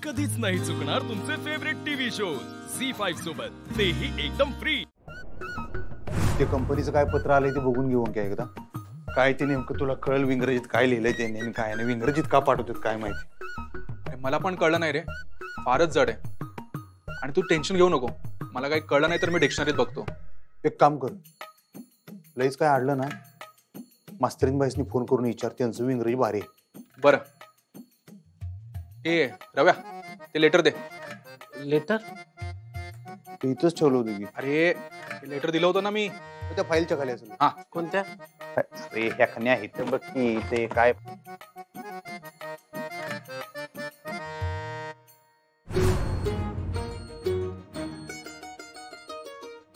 कधीच नाही चुकणार तुमचे फेवरेट टीव्ही शोज झी5 सोबत, तेही एकदम फ्री। ते कंपनीचं काय पत्र आलंय ते बघून घेऊन काय एकदा। काय ते नेमकं तुला कळलं इंग्रजीत काय लिहिलंय त्यांनी आणि काय नाही, इंग्रजीत का पाठवतात काय माहिती। मला पण कळलं नाही रे, फारच जड आहे। आणि तू टेन्शन घेऊ नको, मला काही कळलं नाही तर मी डिक्शनरीत बघतो। एक काम कर, लईच काय अडलं ना मास्तरीन बाईसनी फोन करून विचार, त्यांचं इंग्रजी भारी आहे। बरं ए रव्या, ते लेटर दे। लेटर ते इथंच ठेवलं होतं की। अरे ते लेटर दिलं होतं ना मी, त्या फाईलच्या खाली असेल। हा कोणत्या? अरे ह्या खन्या आहेत बघ की, ते काय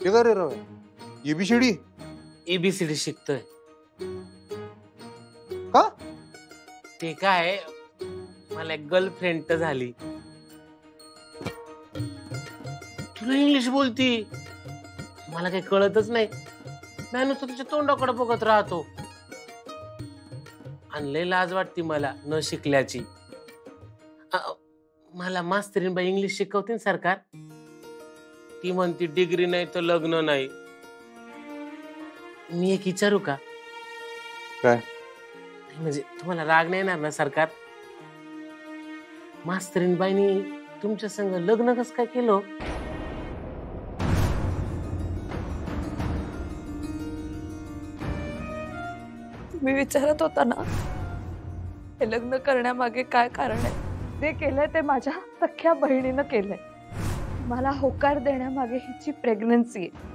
ते काय रे रव्या, एबीसीडी एबीसीडी शिकतोय का? ते काय, मला एक गर्लफ्रेंड तर झाली। तुला इंग्लिश बोलती, मला काही कळतच नाही। मी नुसतं तुझ्या तोंडाकडे बघत राहतो आणि लय लाज वाटती मला न शिकल्याची। मला मास्तरीन बाई इंग्लिश शिकवते सरकार, ती म्हणती डिग्री नाही तर लग्न नाही। मी एक विचारू का? काय म्हणजे तुम्हाला राग नाही येणार ना सरकार? मास्तरीन बाईनी तुमच्या संग लग्न कसं काय केलं? तुम्ही विचारत होता ना हे लग्न करण्यामागे काय कारण आहे, ते केलंय ते माझ्या सख्या बहिणीनं केलंय। मला होकार देण्यामागे हिची प्रेग्नन्सी आहे।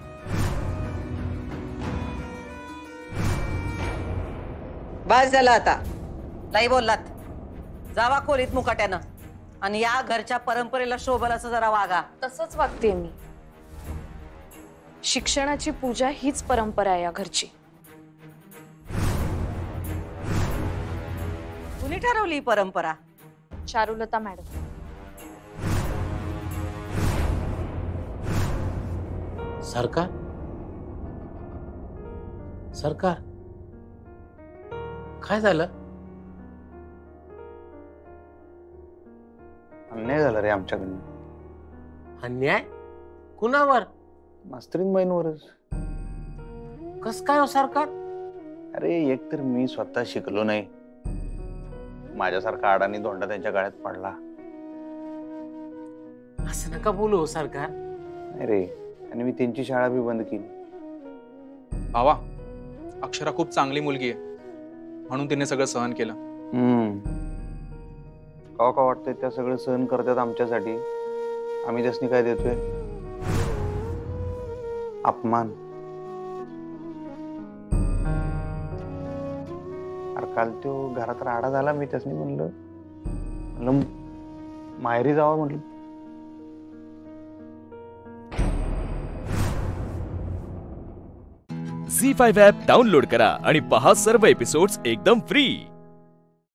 बस झालं आता, लई बोललात। जावा खोलीत मुकाट्यानं आणि या घरच्या परंपरेला शोभल असं जरा वागा। तसंच वागते मी। शिक्षणाची पूजा हीच परंपरा आहे या घरची। कुणी ठरवली ही परंपरा? चारुलता मॅडम। सरकार सरकार काय झालं? अन्याय झाला रे आमच्याकडनं। अन्याय कुणावर? मास्तरीन बाईंवरच। कस काय हो सरकार? अरे एक तर मी स्वतः शिकलो नाही, माझ्यासारखा अडाणी धोंडा त्यांच्या गळ्यात पडला। असं नका बोलू हो सरकार। अरे आणि मी त्यांची शाळा बी बंद केली। भावा, अक्षरा खूप चांगली मुलगी आहे म्हणून तिने सगळं सहन केलं। का वाटतंय त्या सगळं सहन करतात आमच्यासाठी, आम्ही त्यासनी काय देतोय? अपमान। अरे काल तो घरात राडा झाला, मी त्यासनी म्हणलं माहेरी जावं म्हटलं। झी5 ॲप डाउनलोड करा आणि पहा सर्व एपिसोड्स एकदम फ्री।